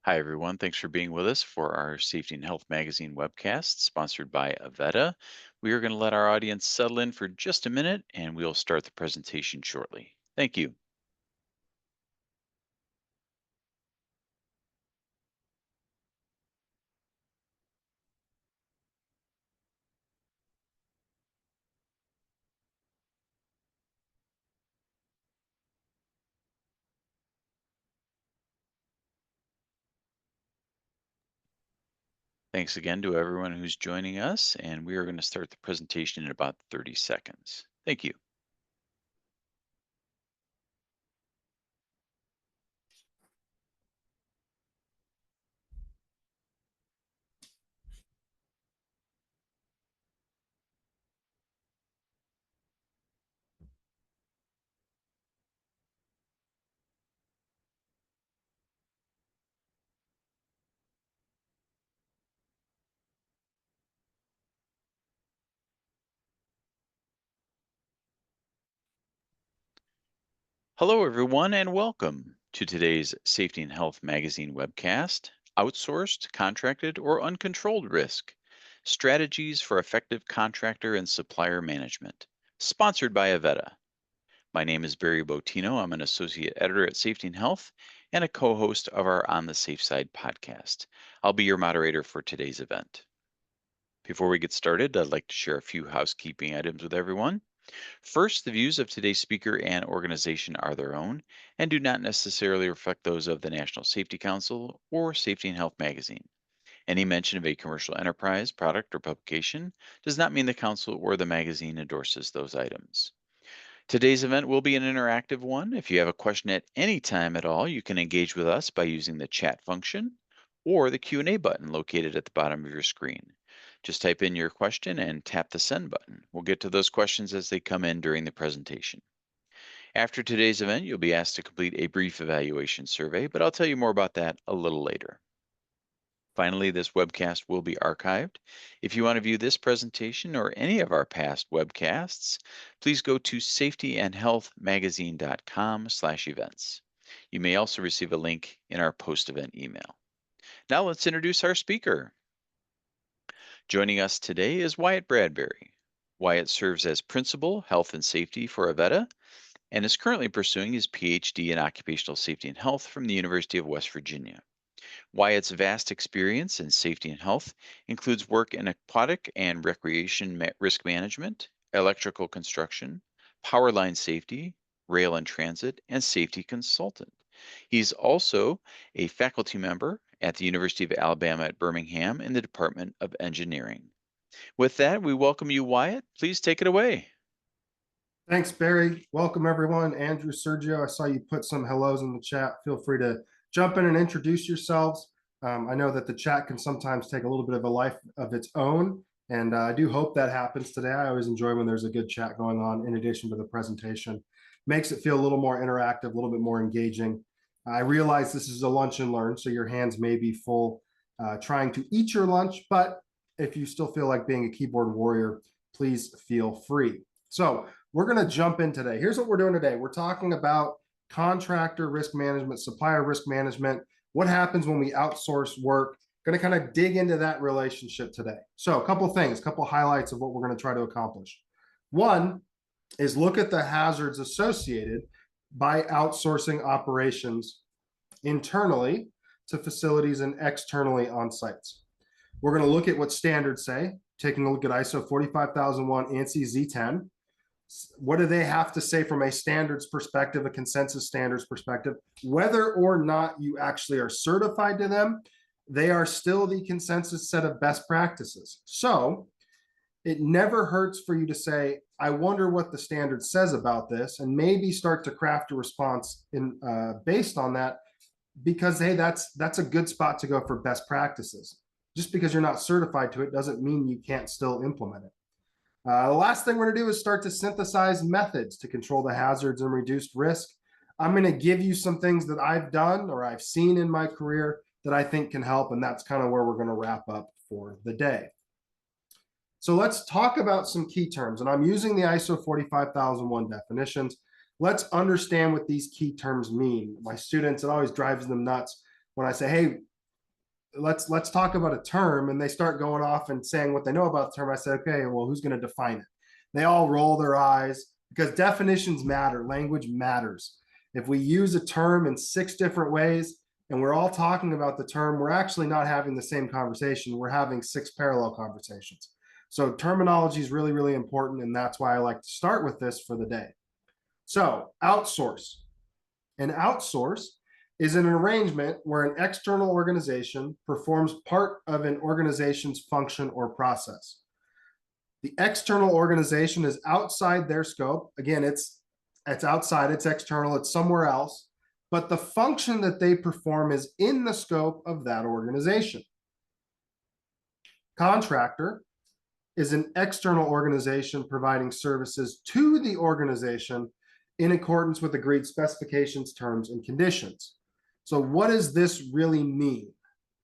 Hi, everyone. Thanks for being with us for our Safety and Health Magazine webcast sponsored by Avetta. We are going to let our audience settle in for just a minute and we'll start the presentation shortly. Thank you. Thanks again to everyone who's joining us, and we are going to start the presentation in about 30 seconds. Thank you. Hello, everyone, and welcome to today's Safety and Health Magazine webcast Outsourced, Contracted, or Uncontrolled Risk Strategies for Effective Contractor and Supplier Management, sponsored by Avetta. My name is Barry Botino. I'm an associate editor at Safety and Health and a co host of our On the Safe Side podcast. I'll be your moderator for today's event. Before we get started, I'd like to share a few housekeeping items with everyone. First, the views of today's speaker and organization are their own and do not necessarily reflect those of the National Safety Council or Safety and Health Magazine. Any mention of a commercial enterprise, product, or publication does not mean the Council or the magazine endorses those items. Today's event will be an interactive one. If you have a question at any time at all, you can engage with us by using the chat function or the Q&A button located at the bottom of your screen. Just type in your question and tap the send button. We'll get to those questions as they come in during the presentation. After today's event, you'll be asked to complete a brief evaluation survey, but I'll tell you more about that a little later. Finally, this webcast will be archived. If you want to view this presentation or any of our past webcasts, please go to safetyandhealthmagazine.com/events. You may also receive a link in our post-event email. Now let's introduce our speaker. Joining us today is Wyatt Bradbury. Wyatt serves as Principal, Health and Safety for Avetta and is currently pursuing his PhD in Occupational Safety and Health from the University of West Virginia. Wyatt's vast experience in safety and health includes work in aquatic and recreation risk management, electrical construction, power line safety, rail and transit, and safety consultant. He's also a faculty member at the University of Alabama at Birmingham in the Department of Engineering. With that, we welcome you, Wyatt. Please take it away. Thanks, Barry. Welcome, everyone. Andrew, Sergio, I saw you put some hellos in the chat. Feel free to jump in and introduce yourselves. I know that the chat can sometimes take a little bit of a life of its own, and I do hope that happens today. I always enjoy when there's a good chat going on in addition to the presentation. Makes it feel a little more interactive, a little bit more engaging. I realize this is a lunch and learn, so your hands may be full trying to eat your lunch, but if you still feel like being a keyboard warrior, please feel free. So we're going to jump in today. Here's what we're doing today. We're talking about contractor risk management, supplier risk management, what happens when we outsource work. Going to kind of dig into that relationship today. So a couple things, a couple highlights of what we're going to try to accomplish. One is look at the hazards associated by outsourcing operations internally to facilities and externally on sites. We're going to look at what standards say, taking a look at ISO 45001 ANSI Z10. What do they have to say from a standards perspective, a consensus standards perspective? Whether or not you actually are certified to them, they are still the consensus set of best practices. So it never hurts for you to say, I wonder what the standard says about this, and maybe start to craft a response based on that, because hey, that's a good spot to go for best practices. Just because you're not certified to it doesn't mean you can't still implement it. The last thing we're going to do is start to synthesize methods to control the hazards and reduce risk. I'm going to give you some things that I've done or I've seen in my career that I think can help, and that's kind of where we're going to wrap up for the day. So let's talk about some key terms, and I'm using the ISO 45001 definitions. Let's understand what these key terms mean. My students, it always drives them nuts when I say, hey, let's talk about a term, and they start going off and saying what they know about the term. I said, okay, well, who's going to define it? They all roll their eyes because definitions matter, language matters. If we use a term in 6 different ways and we're all talking about the term, we're actually not having the same conversation. We're having 6 parallel conversations. So terminology is really, really important, and that's why I like to start with this for the day. So outsource. An outsource is an arrangement where an external organization performs part of an organization's function or process. The external organization is outside their scope. Again, it's outside, it's external, it's somewhere else, but the function that they perform is in the scope of that organization. Contractor is an external organization providing services to the organization in accordance with agreed specifications, terms, and conditions. So what does this really mean,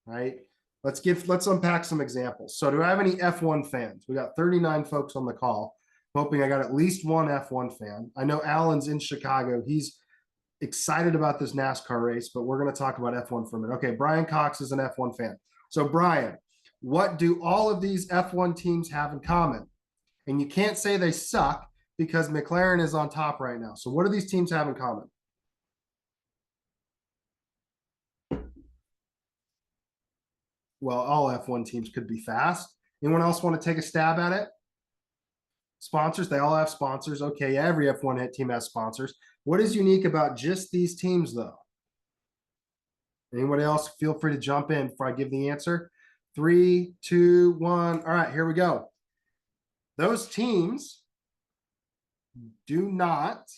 right? Let's unpack some examples. So do I have any F1 fans? We got 39 folks on the call. Hoping I got at least one F1 fan. I know Alan's in Chicago. He's excited about this NASCAR race, but we're going to talk about F1 for a minute. Okay, Brian Cox is an F1 fan. So Brian, what do all of these F1 teams have in common? And you can't say they suck because McLaren is on top right now. So what do these teams have in common? Well, all F1 teams could be fast. Anyone else want to take a stab at it? Sponsors, they all have sponsors. Okay, every F1 team has sponsors. What is unique about just these teams, though? Anybody else? Feel free to jump in before I give the answer. 3, 2, 1. All right, here we go. Those teams do not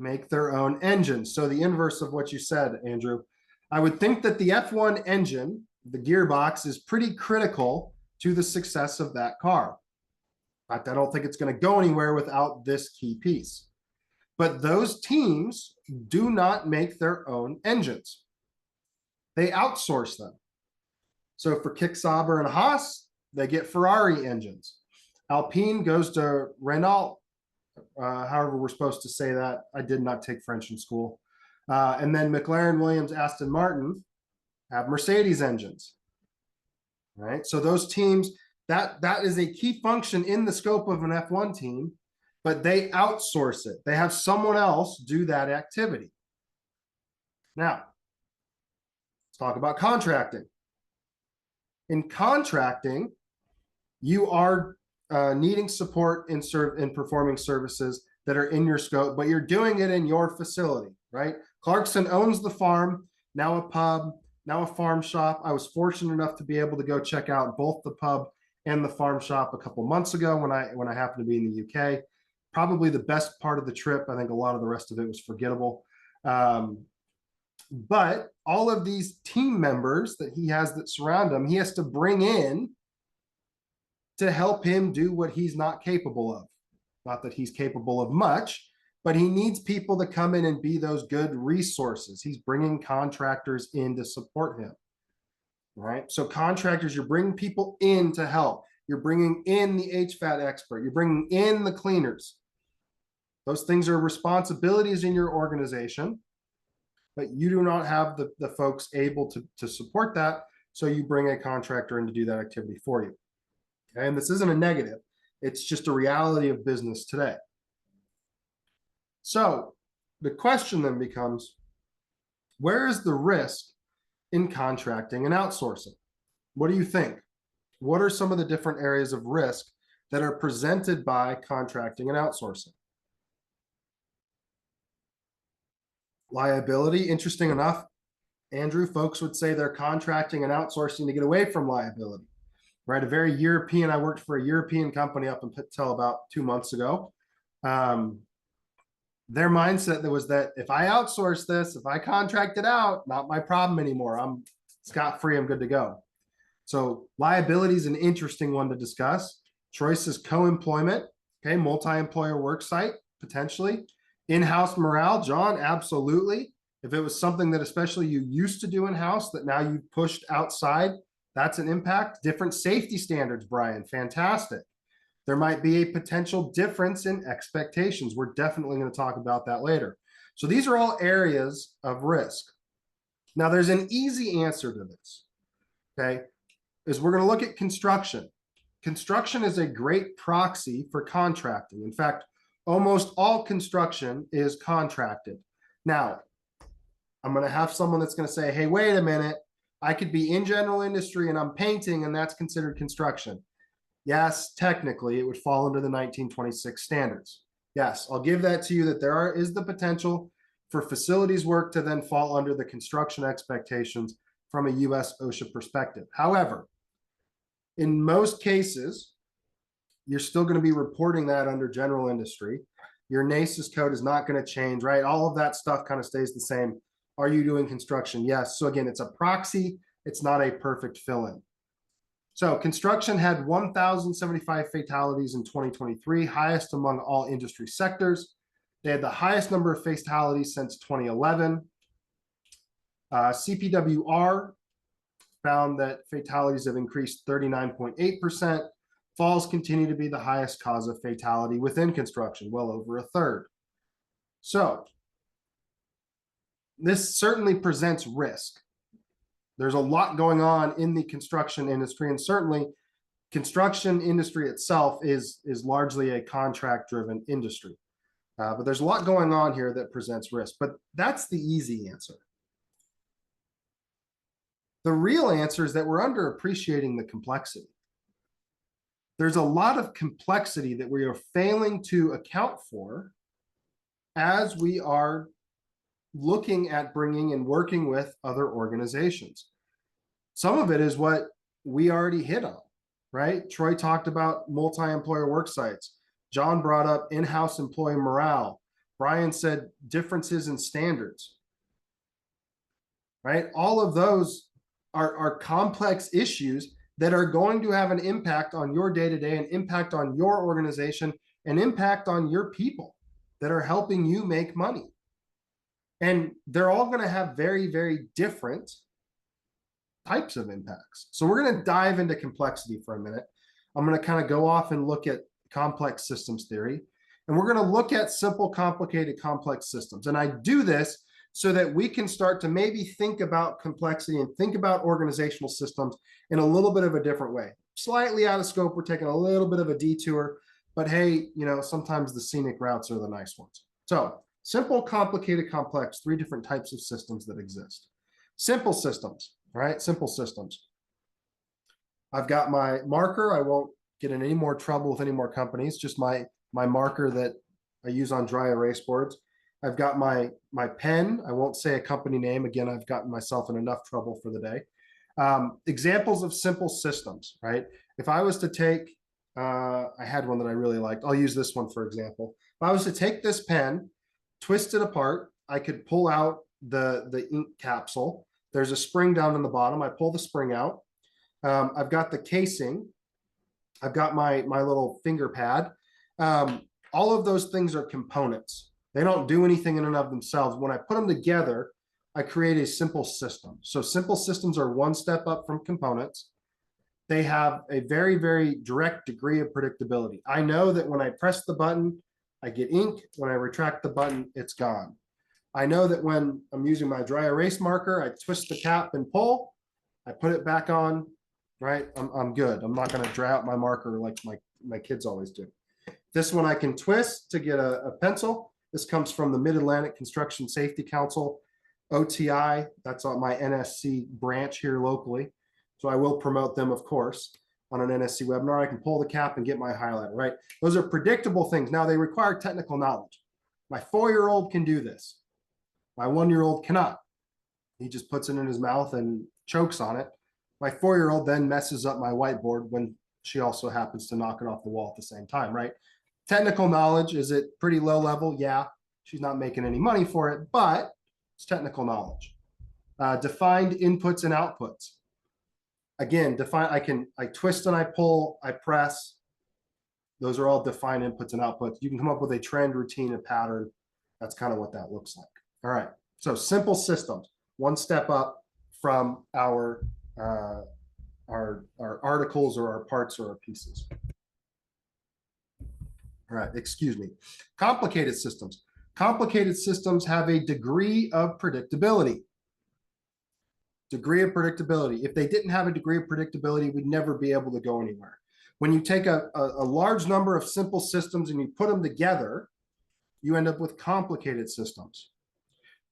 make their own engines. So the inverse of what you said, Andrew. I would think that the F1 engine, the gearbox, is pretty critical to the success of that car. In fact, I don't think it's going to go anywhere without this key piece. But those teams do not make their own engines. They outsource them. So for Kick Sauber and Haas, they get Ferrari engines. Alpine goes to Renault, however we're supposed to say that. I did not take French in school. And then McLaren, Williams, Aston Martin have Mercedes engines. Right? So those teams, that is a key function in the scope of an F1 team, but they outsource it. They have someone else do that activity. Now, let's talk about contracting. In contracting, you are needing support in performing services that are in your scope, but you're doing it in your facility, right? Clarkson owns the farm, now a pub, now a farm shop. I was fortunate enough to be able to go check out both the pub and the farm shop a couple months ago when I happened to be in the UK. Probably the best part of the trip. I think a lot of the rest of it was forgettable. But all of these team members that he has that surround him, he has to bring in to help him do what he's not capable of. Not that he's capable of much, but he needs people to come in and be those good resources. He's bringing contractors in to support him. Right? So contractors, you're bringing people in to help. You're bringing in the HVAC expert. You're bringing in the cleaners. Those things are responsibilities in your organization, but you do not have the folks able to support that. So you bring a contractor in to do that activity for you. Okay? And this isn't a negative. It's just a reality of business today. So the question then becomes, where is the risk in contracting and outsourcing? What do you think? What are some of the different areas of risk that are presented by contracting and outsourcing? Liability, interesting enough, Andrew, folks would say they're contracting and outsourcing to get away from liability, right? I worked for a European company up until about 2 months ago. Their mindset was that if I outsource this, if I contract it out, not my problem anymore. I'm scot-free, I'm good to go. So liability is an interesting one to discuss. Choice is co-employment, okay, multi-employer work site, potentially. In-house morale, John, absolutely. If it was something that especially you used to do in-house that now you've pushed outside, that's an impact. Different safety standards, Brian, fantastic. There might be a potential difference in expectations. We're definitely going to talk about that later. So these are all areas of risk. Now, there's an easy answer to this. okay, is we're going to look at construction. Construction is a great proxy for contracting. In fact, almost all construction is contracted. Now, I'm going to have someone that's going to say, hey, wait a minute, I could be in general industry and I'm painting and that's considered construction. Yes, technically it would fall under the 1926 standards. Yes, I'll give that to you that there is the potential for facilities work to then fall under the construction expectations from a US OSHA perspective. However, in most cases, you're still going to be reporting that under general industry. Your NACES code is not going to change, right? All of that stuff kind of stays the same. Are you doing construction? Yes. So again, it's a proxy. It's not a perfect fill-in. So construction had 1,075 fatalities in 2023, highest among all industry sectors. They had the highest number of fatalities since 2011. CPWR found that fatalities have increased 39.8%. Falls continue to be the highest cause of fatality within construction, well over a third. So this certainly presents risk. There's a lot going on in the construction industry, and certainly construction industry itself is largely a contract-driven industry. But there's a lot going on here that presents risk, but that's the easy answer. The real answer is that we're underappreciating the complexity. There's a lot of complexity that we are failing to account for as we are looking at bringing and working with other organizations. Some of it is what we already hit on, right? Troy talked about multi-employer work sites. John brought up in-house employee morale. Brian said differences in standards, right? All of those are complex issues that are going to have an impact on your day-to-day, an impact on your organization, an impact on your people that are helping you make money. And they're all going to have very, very different types of impacts. So we're going to dive into complexity for a minute. I'm going to kind of go off and look at complex systems theory. And we're going to look at simple, complicated, complex systems. And I do this so that we can start to maybe think about complexity and think about organizational systems in a little bit of a different way. Slightly out of scope, we're taking a little bit of a detour, but hey, you know, sometimes the scenic routes are the nice ones. So simple, complicated, complex, three different types of systems that exist. Simple systems, right? Simple systems. I've got my marker. I won't get in any more trouble with any more companies, just my marker that I use on dry erase boards. I've got my pen. I won't say a company name. Again, I've gotten myself in enough trouble for the day. Examples of simple systems, right? If I was to take, I had one that I really liked. I'll use this one for example. If I was to take this pen, twist it apart, I could pull out the ink capsule. There's a spring down in the bottom. I pull the spring out. I've got the casing. I've got my little finger pad. All of those things are components. They don't do anything in and of themselves. When I put them together, I create a simple system. So simple systems are one step up from components. They have a very, very direct degree of predictability. I know that when I press the button, I get ink. When I retract the button, it's gone. I know that when I'm using my dry erase marker, I twist the cap and pull, I put it back on, right? I'm good. I'm not going to dry out my marker like my kids always do. This one I can twist to get a pencil. This comes from the Mid-Atlantic Construction Safety Council, OTI. That's on my NSC branch here locally. So I will promote them, of course, on an NSC webinar. I can pull the cap and get my highlighter, right? Those are predictable things. Now, they require technical knowledge. My 4-year-old can do this. My 1-year-old cannot. He just puts it in his mouth and chokes on it. My 4-year-old then messes up my whiteboard when she also happens to knock it off the wall at the same time, right? Technical knowledge, is it pretty low level? Yeah, she's not making any money for it, but it's technical knowledge. Defined inputs and outputs. Again, I twist and I pull, I press. Those are all defined inputs and outputs. You can come up with a trend, routine, a pattern. That's kind of what that looks like. All right, so simple systems, one step up from our articles or our parts or our pieces. All right, excuse me. Complicated systems. Complicated systems have a degree of predictability. Degree of predictability. If they didn't have a degree of predictability, we'd never be able to go anywhere. When you take a large number of simple systems and you put them together, you end up with complicated systems.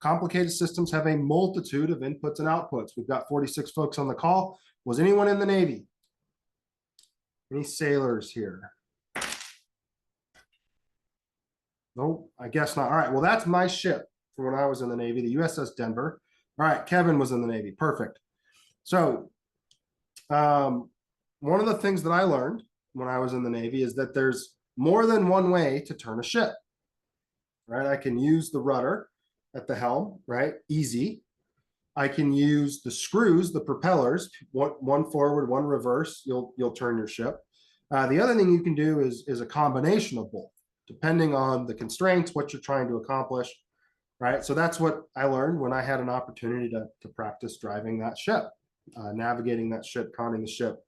Complicated systems have a multitude of inputs and outputs. We've got 46 folks on the call. Was anyone in the Navy? Any sailors here? Nope, I guess not. All right, well, that's my ship from when I was in the Navy, the USS Denver. All right, Kevin was in the Navy. Perfect. So one of the things that I learned when I was in the Navy is that there's more than one way to turn a ship, right? I can use the rudder at the helm, right? Easy. I can use the screws, the propellers, one forward, one reverse, you'll turn your ship. The other thing you can do is a combination of both, depending on the constraints, what you're trying to accomplish, right? So that's what I learned when I had an opportunity to practice driving that ship, navigating that ship, conning the ship,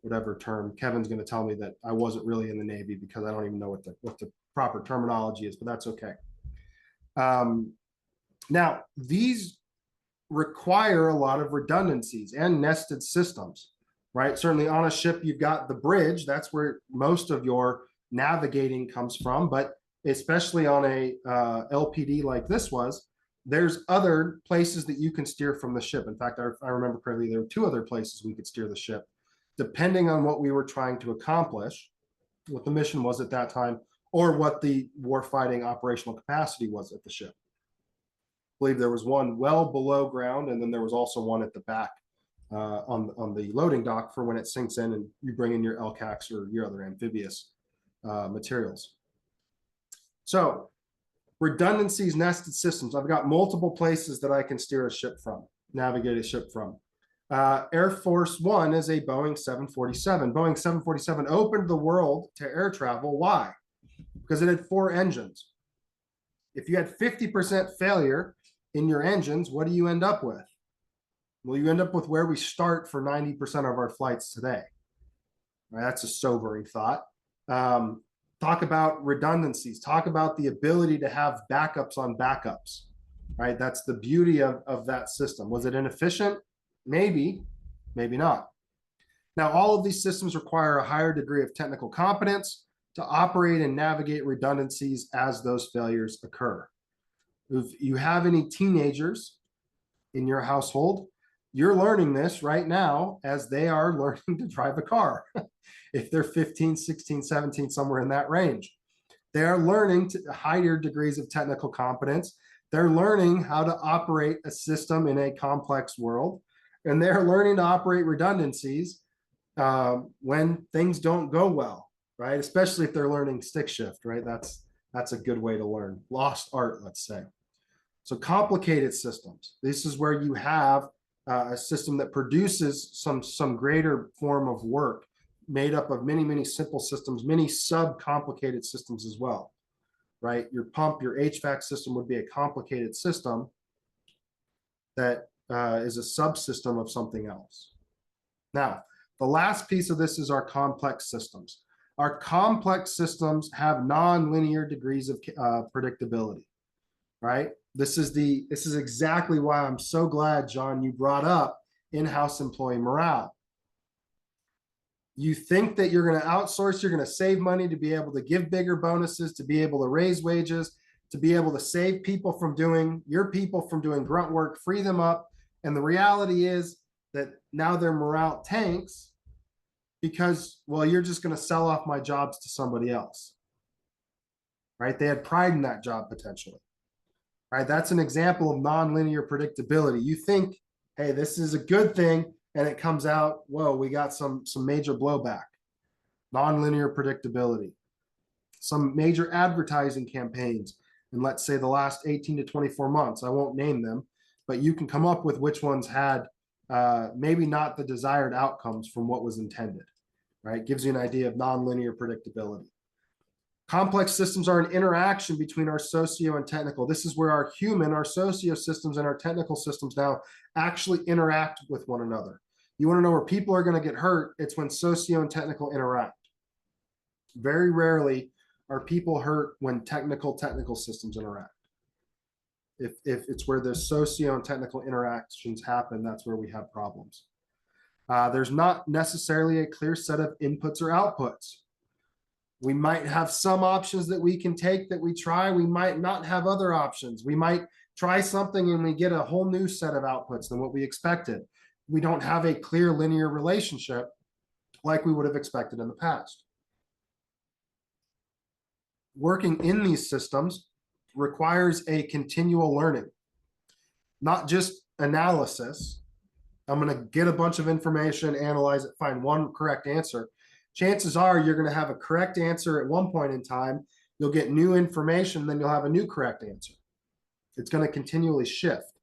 whatever term. Kevin's going to tell me that I wasn't really in the Navy because I don't even know what the proper terminology is, but that's okay. Now, these require a lot of redundancies and nested systems, right? Certainly on a ship, you've got the bridge. That's where most of your navigating comes from. But especially on a LPD like this was, there's other places that you can steer from the ship. In fact, I remember correctly, there were 2 other places we could steer the ship, depending on what we were trying to accomplish, what the mission was at that time, or what the warfighting operational capacity was at the ship. I believe there was one well below ground, and then there was also one at the back on the loading dock for when it sinks in and you bring in your LCACs or your other amphibious materials. So redundancies, nested systems. I've got multiple places that I can steer a ship from, navigate a ship from. Air Force One is a Boeing 747. Boeing 747 opened the world to air travel. Why? Because it had 4 engines. If you had 50% failure in your engines, what do you end up with? Well, you end up with where we start for 90% of our flights today. Right, that's a sobering thought. Talk about redundancies. Talk about the ability to have backups on backups. Right, that's the beauty of that system. Was it inefficient? Maybe, maybe not. Now, all of these systems require a higher degree of technical competence to operate and navigate redundancies as those failures occur. If you have any teenagers in your household, you're learning this right now as they are learning to drive a car. If they're 15, 16, 17, somewhere in that range, they are learning to higher degrees of technical competence. They're learning how to operate a system in a complex world, and they're learning to operate redundancies when things don't go well, right? Especially if they're learning stick shift, right? That's a good way to learn. Lost art, let's say. So complicated systems. This is where you have a system that produces some greater form of work made up of many, many simple systems, many sub-complicated systems as well, right? Your pump, your HVAC system would be a complicated system that is a subsystem of something else. Now, the last piece of this is our complex systems. Our complex systems have non-linear degrees of predictability, right? This is exactly why I'm so glad, John, you brought up in-house employee morale. You think that you're going to outsource, you're going to save money to be able to give bigger bonuses, to be able to raise wages, to be able to save people from doing, your people from doing grunt work, free them up. And the reality is that now their morale tanks because, well, you're just going to sell off my jobs to somebody else, right? They had pride in that job potentially, right? That's an example of nonlinear predictability. You think, hey, this is a good thing, and it comes out, whoa, we got some major blowback. Nonlinear predictability. Some major advertising campaigns, and let's say the last 18 to 24 months, I won't name them, but you can come up with which ones had maybe not the desired outcomes from what was intended, right? Gives you an idea of nonlinear predictability. Complex systems are an interaction between our socio and technical. This is where our human, our socio systems, and our technical systems now actually interact with one another. You want to know where people are going to get hurt? It's when socio and technical interact. Very rarely are people hurt when technical systems interact. If it's where the socio and technical interactions happen, that's where we have problems. There's not necessarily a clear set of inputs or outputs. We might have some options that we can take that we try. We might not have other options. We might try something and we get a whole new set of outputs than what we expected. We don't have a clear linear relationship like we would have expected in the past. Working in these systems requires a continual learning, not just analysis. I'm going to get a bunch of information, analyze it, find one correct answer. Chances are you're going to have a correct answer at one point in time. You'll get new information, then you'll have a new correct answer. It's going to continually shift.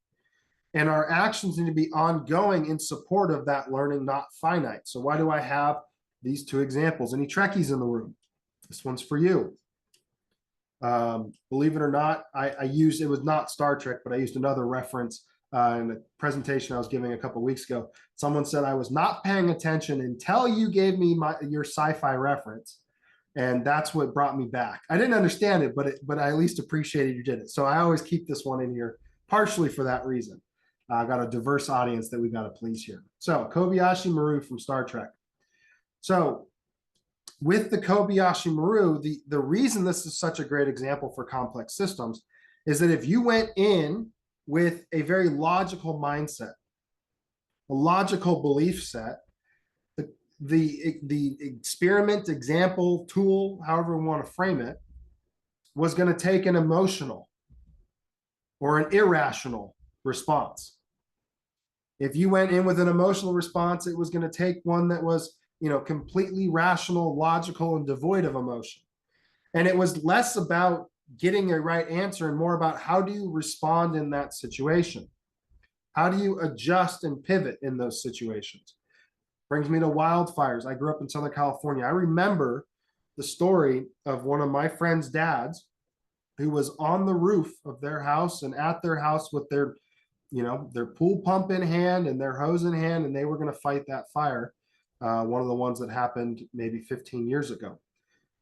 And our actions need to be ongoing in support of that learning, not finite. So why do I have these two examples? Any Trekkies in the room? This one's for you. Believe it or not, I used, it was not Star Trek, but I used another reference in a presentation I was giving a couple of weeks ago. Someone said I was not paying attention until you gave me your sci-fi reference. And that's what brought me back. I didn't understand it, but I at least appreciated you did it. So I always keep this one in here partially for that reason. I got a diverse audience that we got to please here. So Kobayashi Maru from Star Trek. So with the Kobayashi Maru, the reason this is such a great example for complex systems is that if you went in with a very logical mindset, a logical belief set, the experiment, example, tool, however we want to frame it, was going to take an emotional or an irrational response. If you went in with an emotional response, it was going to take one that was, completely rational, logical, and devoid of emotion. And it was less about getting a right answer and more about how do you respond in that situation? How do you adjust and pivot in those situations? Brings me to wildfires. I grew up in Southern California. I remember the story of one of my friend's dads who was on the roof of their house and at their house with their pool pump in hand and their hose in hand, and they were going to fight that fire. One of the ones that happened maybe 15 years ago.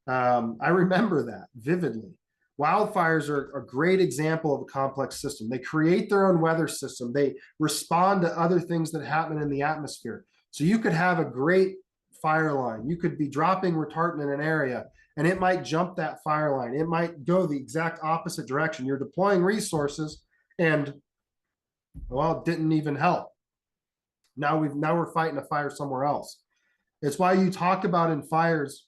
I remember that vividly. Wildfires are a great example of a complex system. They create their own weather system. They respond to other things that happen in the atmosphere. So you could have a great fire line. You could be dropping retardant in an area and it might jump that fire line. It might go the exact opposite direction. You're deploying resources and, well, it didn't even help. Now we're fighting a fire somewhere else. It's why you talk about in fires,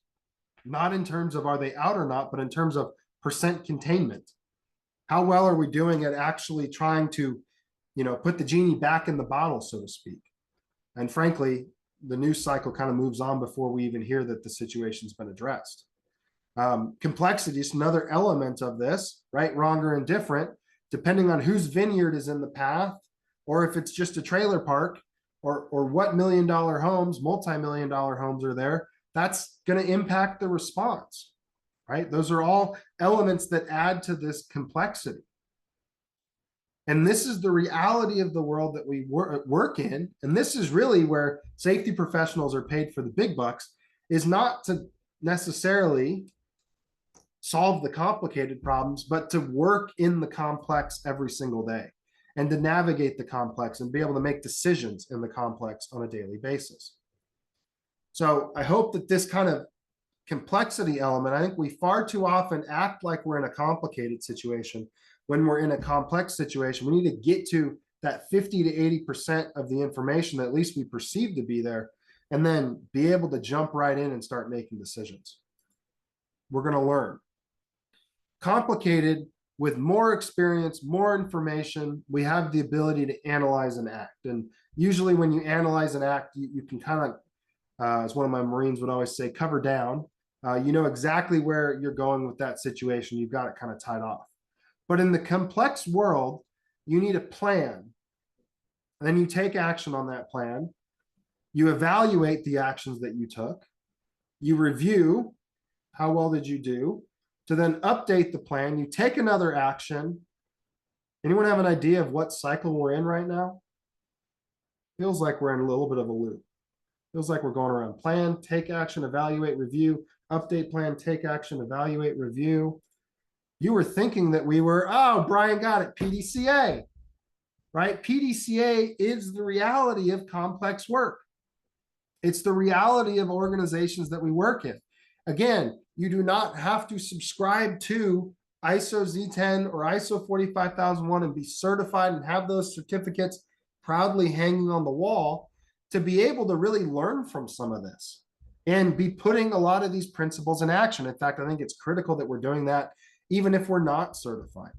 not in terms of are they out or not, but in terms of percent containment. How well are we doing at actually trying to, put the genie back in the bottle, so to speak? And frankly, the news cycle kind of moves on before we even hear that the situation's been addressed. Complexity is another element of this, right? Wrong or indifferent, depending on whose vineyard is in the path, or if it's just a trailer park, or what $1 million homes, multi-million-dollar homes are there, that's going to impact the response, right? Those are all elements that add to this complexity. And this is the reality of the world that we work in. And this is really where safety professionals are paid for the big bucks, is not to necessarily solve the complicated problems, but to work in the complex every single day and to navigate the complex and be able to make decisions in the complex on a daily basis. So I hope that this kind of complexity element, I think we far too often act like we're in a complicated situation. When we're in a complex situation, we need to get to that 50 to 80% of the information that at least we perceive to be there, and then be able to jump right in and start making decisions. We're going to learn. Complicated, with more experience, more information, we have the ability to analyze and act. And usually when you analyze and act, you can kind of, as one of my Marines would always say, cover down. You know exactly where you're going with that situation. You've got it kind of tied off. But in the complex world, you need a plan. And then you take action on that plan. You evaluate the actions that you took. You review how well did you do, to then update the plan. You take another action. Anyone have an idea of what cycle we're in right now? Feels like we're in a little bit of a loop. Feels like we're going around plan, take action, evaluate, review, update plan, take action, evaluate, review. You were thinking that we were, oh, Brian got it, PDCA, right? PDCA is the reality of complex work. It's the reality of organizations that we work in. Again, you do not have to subscribe to ISO Z10 or ISO 45001 and be certified and have those certificates proudly hanging on the wall to be able to really learn from some of this and be putting a lot of these principles in action. In fact, I think it's critical that we're doing that even if we're not certified.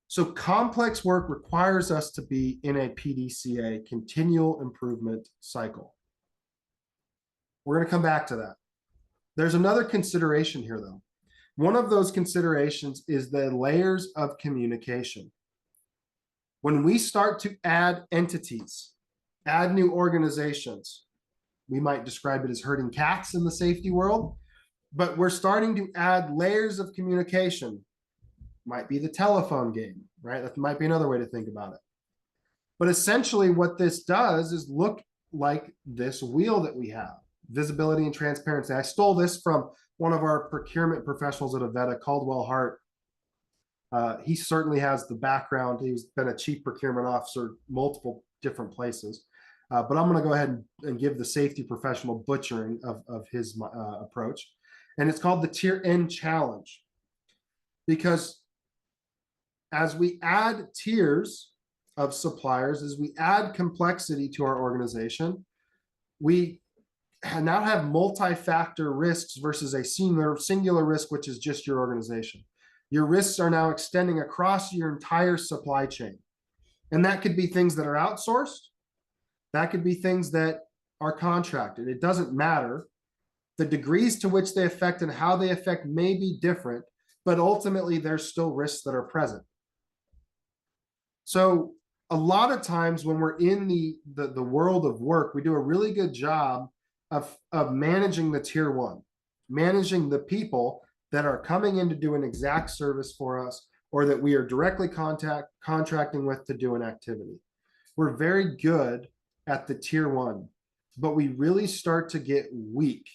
So complex work requires us to be in a PDCA, continual improvement cycle. We're going to come back to that. There's another consideration here, though. One of those considerations is the layers of communication. When we start to add entities, add new organizations, we might describe it as herding cats in the safety world, but we're starting to add layers of communication. Might be the telephone game, right? That might be another way to think about it. But essentially what this does is look like this wheel that we have, visibility and transparency. I stole this from one of our procurement professionals at Avetta, Caldwell Hart. He certainly has the background. He's been a chief procurement officer, multiple different places. But I'm going to go ahead and give the safety professional butchering of his approach. And it's called the Tier N challenge. Because as we add tiers of suppliers, as we add complexity to our organization, we now have multi-factor risks versus a singular risk, which is just your organization. Your risks are now extending across your entire supply chain. And that could be things that are outsourced. That could be things that are contracted. It doesn't matter. The degrees to which they affect and how they affect may be different, but ultimately there's still risks that are present. So a lot of times when we're in the world of work, we do a really good job of managing the tier one, managing the people that are coming in to do an exact service for us or that we are directly contracting with to do an activity. We're very good at the tier one, but we really start to get weak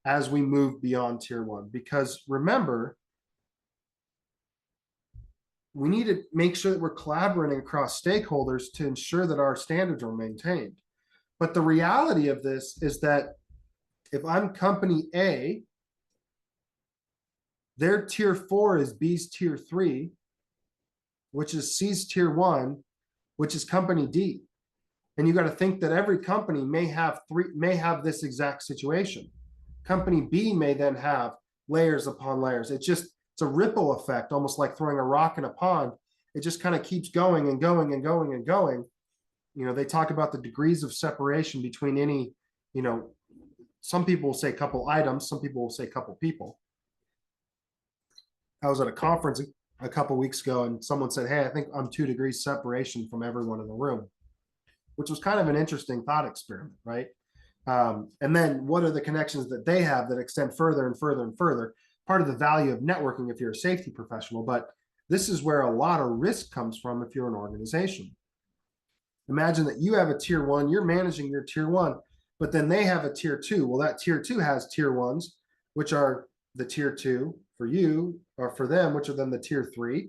as we move beyond tier one. Because remember, we need to make sure that we're collaborating across stakeholders to ensure that our standards are maintained. But the reality of this is that if I'm company A, their tier 4 is B's tier 3, which is C's tier 1, which is company D. And you got to think that every company may have this exact situation. Company B may then have layers upon layers. It's a ripple effect, almost like throwing a rock in a pond. It just kind of keeps going and going and going and going. You know, they talk about the degrees of separation between any, some people will say couple items, some people will say couple people. I was at a conference a couple weeks ago and someone said, hey, I think I'm 2 degrees separation from everyone in the room, which was kind of an interesting thought experiment, right? And then what are the connections that they have that extend further and further and further? Part of the value of networking if you're a safety professional, but this is where a lot of risk comes from if you're an organization. Imagine that you have a tier 1, you're managing your tier 1, but then they have a tier 2. Well, that tier 2 has tier 1s, which are the tier 2 for you or for them, which are then the tier 3,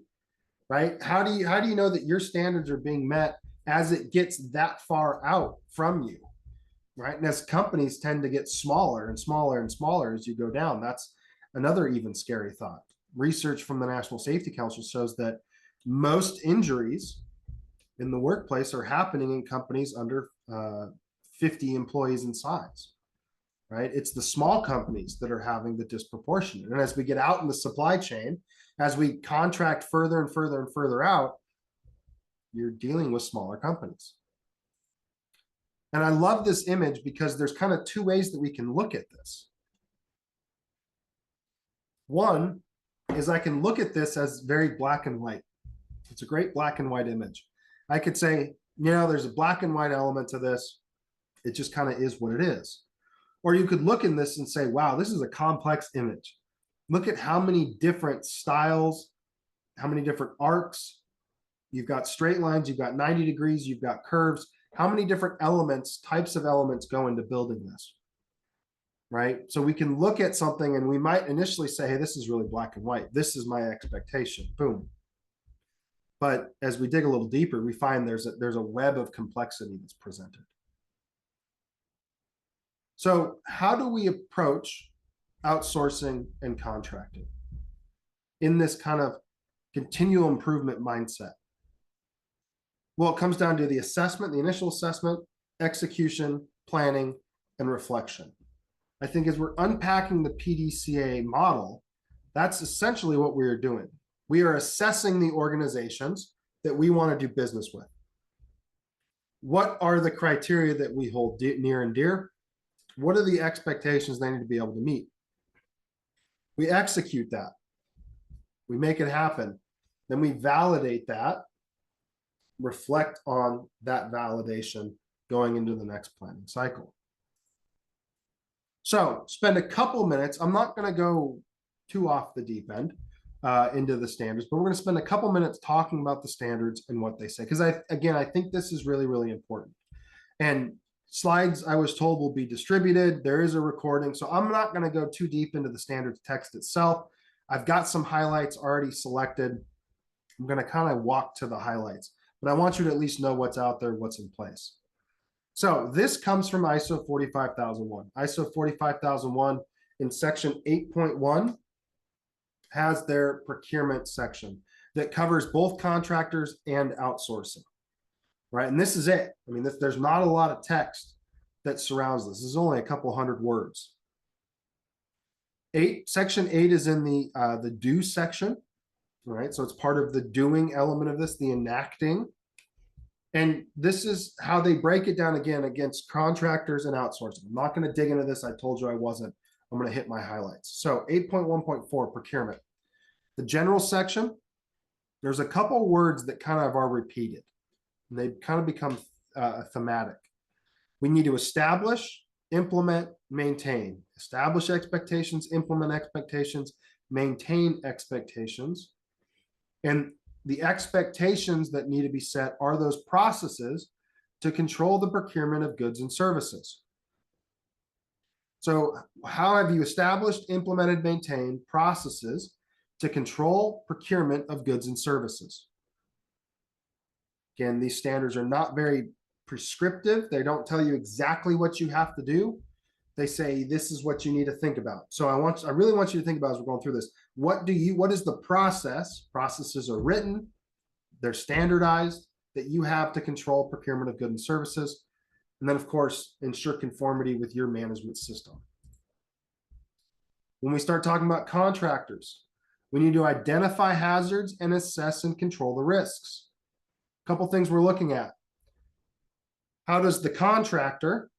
right? How do you know that your standards are being met as it gets that far out from you, right? And as companies tend to get smaller and smaller and smaller as you go down, that's another even scary thought. Research from the National Safety Council shows that most injuries in the workplace are happening in companies under 50 employees in size, right? It's the small companies that are having the disproportionate. And as we get out in the supply chain, as we contract further and further and further out, you're dealing with smaller companies. And I love this image because there's kind of 2 ways that we can look at this. One is I can look at this as very black and white. It's a great black and white image. I could say, there's a black and white element to this. It just kind of is what it is. Or you could look in this and say, wow, this is a complex image. Look at how many different styles, how many different arcs. You've got straight lines, you've got 90 degrees, you've got curves. How many different elements, types of elements go into building this? right? So we can look at something and we might initially say, hey, this is really black and white. This is my expectation. Boom. But as we dig a little deeper, we find there's a web of complexity that's presented. So how do we approach outsourcing and contracting in this kind of continual improvement mindset? Well, it comes down to the assessment, the initial assessment, execution, planning, and reflection. I think as we're unpacking the PDCA model, that's essentially what we are doing. We are assessing the organizations that we want to do business with. What are the criteria that we hold near and dear? What are the expectations they need to be able to meet? We execute that. We make it happen. Then we validate that, reflect on that validation going into the next planning cycle. So spend a couple minutes. I'm not going to go too off the deep end into the standards, but we're going to spend a couple minutes talking about the standards and what they say. Because I think this is really, really important. And slides, I was told, will be distributed. There is a recording. So I'm not going to go too deep into the standards text itself. I've got some highlights already selected. I'm going to kind of walk to the highlights, but I want you to at least know what's out there, what's in place. So this comes from ISO 45001. ISO 45001 in section 8.1 has their procurement section that covers both contractors and outsourcing, right? And this is it. I mean, there's not a lot of text that surrounds this. This is only a couple hundred words. Section 8 is in the do section, right? So it's part of the doing element of this, the enacting. And this is how they break it down again against contractors and outsourcing. I'm not going to dig into this. I told you I wasn't. I'm going to hit my highlights. So 8.1.4, procurement. The general section, there's a couple words that kind of are repeated. And they kind of become thematic. We need to establish, implement, maintain. Establish expectations, implement expectations, maintain expectations. And the expectations that need to be set are those processes to control the procurement of goods and services. So how have you established, implemented, maintained processes to control procurement of goods and services? Again, these standards are not very prescriptive. They don't tell you exactly what you have to do. They say this is what you need to think about. So I really want you to think about as we're going through this. What is the process? Processes are written, they're standardized, that you have to control procurement of goods and services. And then, of course, ensure conformity with your management system. When we start talking about contractors, we need to identify hazards and assess and control the risks. A couple things we're looking at. How does the contractor,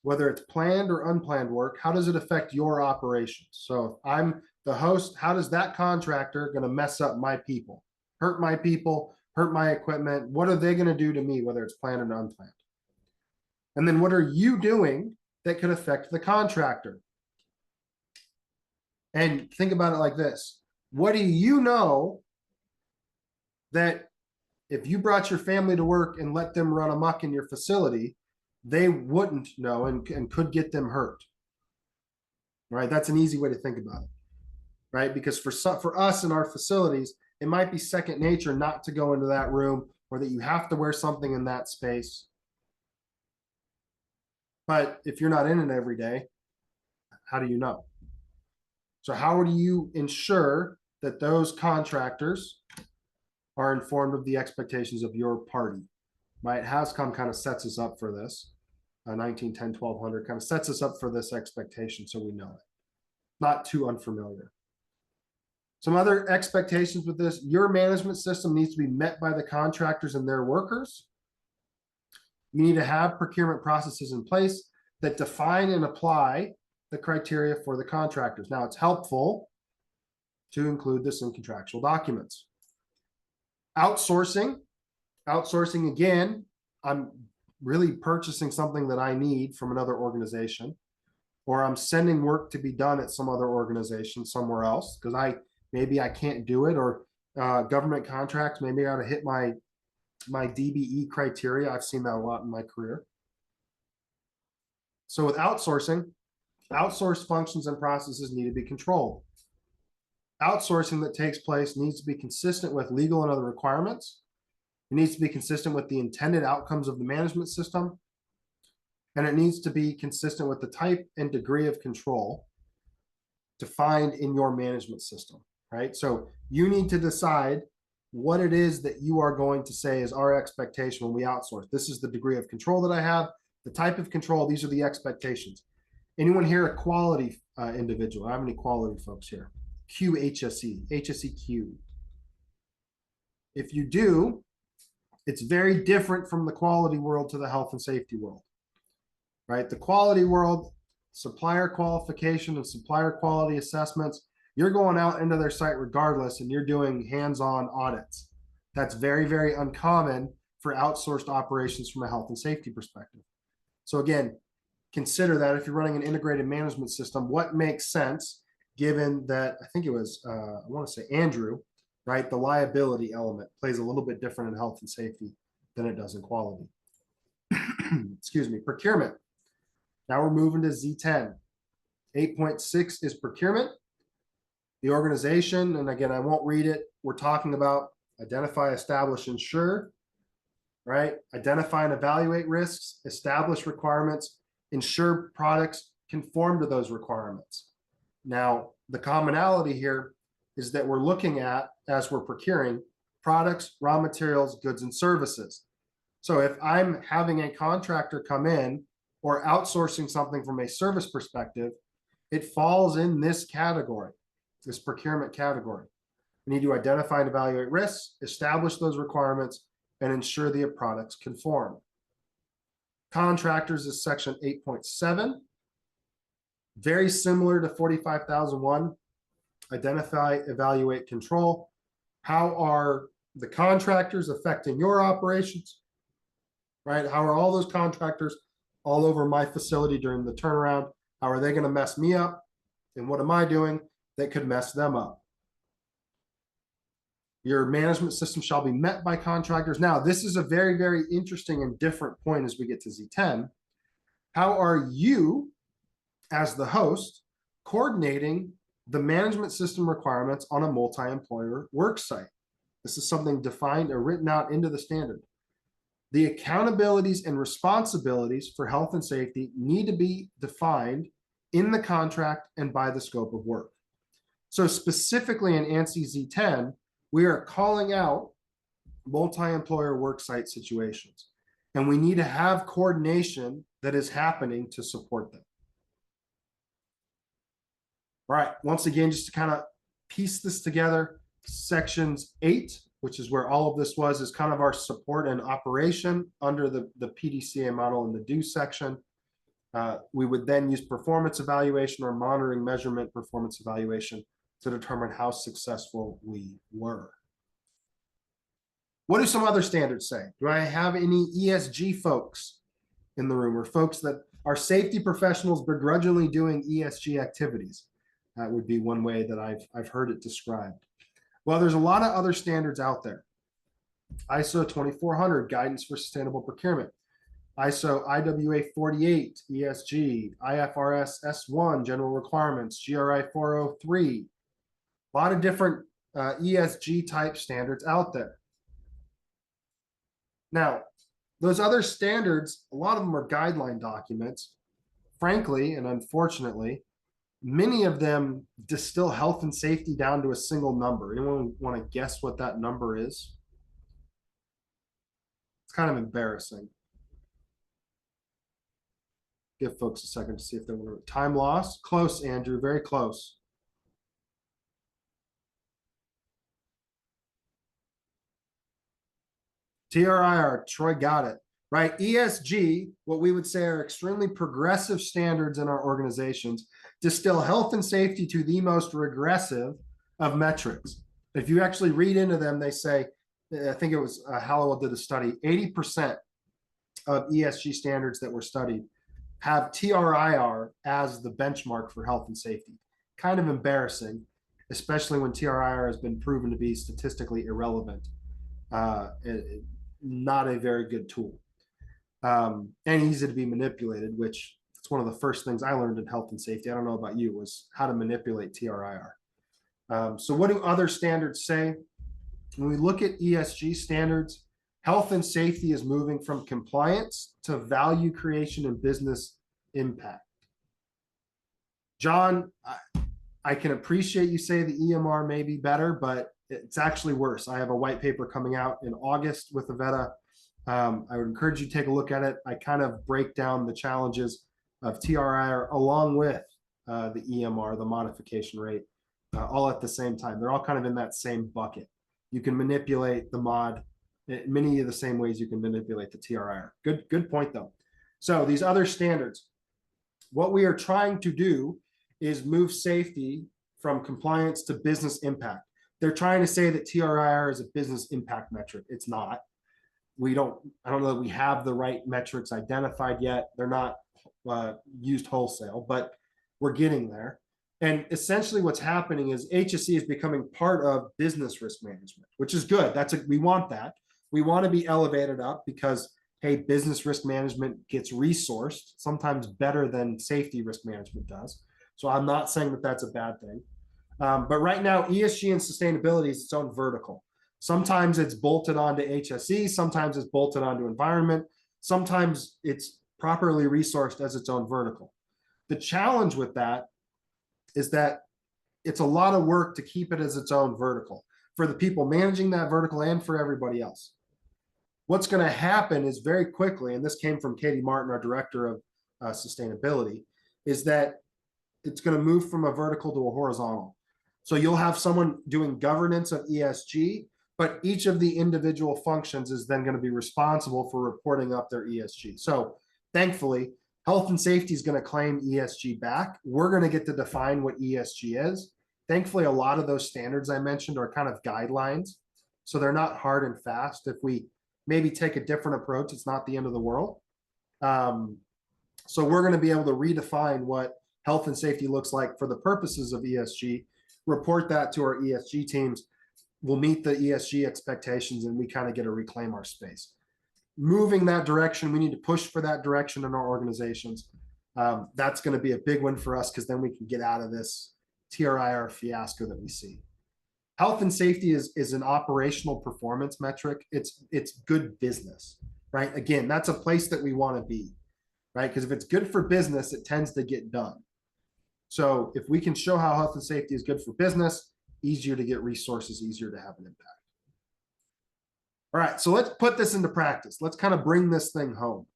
whether it's planned or unplanned work, how does it affect your operations? So if I'm the host, how does that contractor going to mess up my people, hurt my equipment? What are they going to do to me, whether it's planned or unplanned? And then what are you doing that could affect the contractor? And think about it like this. What do you know that if you brought your family to work and let them run amok in your facility, they wouldn't know and could get them hurt? Right? That's an easy way to think about it. Right? Because for us in our facilities, it might be second nature not to go into that room, or that you have to wear something in that space. But if you're not in it every day, how do you know? So how do you ensure that those contractors are informed of the expectations of your party? Right? HAZCOM kind of sets us up for this. 1910, 1200 kind of sets us up for this expectation, so we know it. Not too unfamiliar. Some other expectations with this: your management system needs to be met by the contractors and their workers. You need to have procurement processes in place that define and apply the criteria for the contractors. Now, it's helpful to include this in contractual documents. Outsourcing, again, I'm really purchasing something that I need from another organization, or I'm sending work to be done at some other organization somewhere else because maybe I can't do it, or government contracts, maybe I ought to hit my DBE criteria. I've seen that a lot in my career. So with outsourcing, Outsourced functions and processes need to be controlled. Outsourcing that takes place needs to be consistent with legal and other requirements. It needs to be consistent with the intended outcomes of the management system. And it needs to be consistent with the type and degree of control defined in your management system, right? So you need to decide what it is that you are going to say is our expectation when we outsource. This is the degree of control that I have, the type of control, these are the expectations. Anyone here a quality individual? I have any quality folks here? QHSE, HSEQ. If you do, it's very different from the quality world to the health and safety world, right? The quality world, supplier qualification and supplier quality assessments, you're going out into their site regardless and you're doing hands-on audits. That's very, very uncommon for outsourced operations from a health and safety perspective. So again, consider that if you're running an integrated management system, what makes sense given that, I think it was, I want to say Andrew, right? The liability element plays a little bit different in health and safety than it does in quality. Excuse me, procurement. Now we're moving to Z10. 8.6 is procurement. The organization, and again, I won't read it. We're talking about identify, establish, ensure, right? Identify and evaluate risks, establish requirements, ensure products conform to those requirements. Now, the commonality here is that we're looking at, as we're procuring, products, raw materials, goods, and services. So if I'm having a contractor come in or outsourcing something from a service perspective, it falls in this category, this procurement category. We need to identify and evaluate risks, establish those requirements, and ensure the products conform. Contractors is section 8.7. Very similar to 45,001. Identify, evaluate, control. How are the contractors affecting your operations, right? How are all those contractors all over my facility during the turnaround? How are they going to mess me up? And what am I doing that could mess them up? Your management system shall be met by contractors. Now, this is a very, very interesting and different point as we get to Z10. How are you, as the host, coordinating the management system requirements on a multi-employer work site? This is something defined or written out into the standard. The accountabilities and responsibilities for health and safety need to be defined in the contract and by the scope of work. So specifically in ANSI Z10, we are calling out multi-employer work site situations, and we need to have coordination that is happening to support them. All right, once again, just to kind of piece this together, sections 8, which is where all of this was, is kind of our support and operation under the PDCA model in the do section. We would then use performance evaluation or monitoring measurement performance evaluation to determine how successful we were. What do some other standards say? Do I have any ESG folks in the room, or folks that are safety professionals begrudgingly doing ESG activities? That would be one way that I've heard it described. Well, there's a lot of other standards out there. ISO 2400, Guidance for Sustainable Procurement. ISO IWA 48, ESG, IFRS S1, General Requirements, GRI 403. A lot of different ESG type standards out there. Now, those other standards, a lot of them are guideline documents. Frankly, and unfortunately, many of them distill health and safety down to a single number. Anyone want to guess what that number is? It's kind of embarrassing. Give folks a second to see if they want to. Time loss. Close, Andrew. Very close. TRIR. Troy got it. Right? ESG, what we would say are extremely progressive standards in our organizations, distill health and safety to the most regressive of metrics. If you actually read into them, they say, I think it was Hallowell did a study, 80% of ESG standards that were studied have TRIR as the benchmark for health and safety. Kind of embarrassing, especially when TRIR has been proven to be statistically irrelevant. Not a very good tool. And easy to be manipulated, which that's one of the first things I learned in health and safety. I don't know about you, was how to manipulate TRIR. So what do other standards say? When we look at ESG standards, health and safety is moving from compliance to value creation and business impact. John, I can appreciate you say the EMR may be better, but it's actually worse. I have a white paper coming out in August with Avetta. I would encourage you to take a look at it. I kind of break down the challenges of TRIR along with the EMR, the modification rate, all at the same time. They're all kind of in that same bucket. You can manipulate the mod in many of the same ways you can manipulate the TRIR. Good point though. So these other standards, what we are trying to do is move safety from compliance to business impact. They're trying to say that TRIR is a business impact metric. It's not. I don't know that we have the right metrics identified yet. They're not used wholesale, but we're getting there. And essentially what's happening is HSE is becoming part of business risk management, which is good. We want that. We want to be elevated up because, hey, business risk management gets resourced sometimes better than safety risk management does. So I'm not saying that that's a bad thing. But right now, ESG and sustainability is its own vertical. Sometimes it's bolted onto HSE, sometimes it's bolted onto environment, sometimes it's properly resourced as its own vertical. The challenge with that is that it's a lot of work to keep it as its own vertical for the people managing that vertical and for everybody else. What's going to happen is very quickly, and this came from Katie Martin, our director of sustainability, is that it's going to move from a vertical to a horizontal. So you'll have someone doing governance of ESG, but each of the individual functions is then going to be responsible for reporting up their ESG. So thankfully, health and safety is going to claim ESG back. We're going to get to define what ESG is. Thankfully, a lot of those standards I mentioned are kind of guidelines. So they're not hard and fast. If we maybe take a different approach, it's not the end of the world. So we're going to be able to redefine what health and safety looks like for the purposes of ESG, report that to our ESG teams. We'll meet the ESG expectations and we kind of get to reclaim our space. Moving that direction, we need to push for that direction in our organizations. That's going to be a big win for us because then we can get out of this TRIR fiasco that we see. Health and safety is an operational performance metric. It's good business, right? Again, that's a place that we want to be, right? Because if it's good for business, it tends to get done. So if we can show how health and safety is good for business, easier to get resources, easier to have an impact. All right, so let's put this into practice. Let's kind of bring this thing home.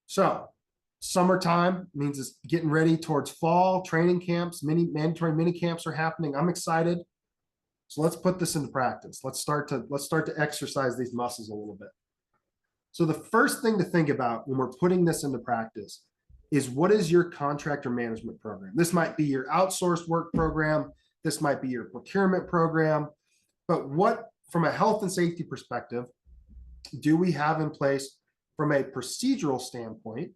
So summertime means it's getting ready towards fall. Training camps, mandatory mini camps are happening. I'm excited. So let's put this into practice. Let's start to exercise these muscles a little bit. So the first thing to think about when we're putting this into practice is, what is your contractor management program? This might be your outsourced work program. This might be your procurement program. But what, from a health and safety perspective, do we have in place from a procedural standpoint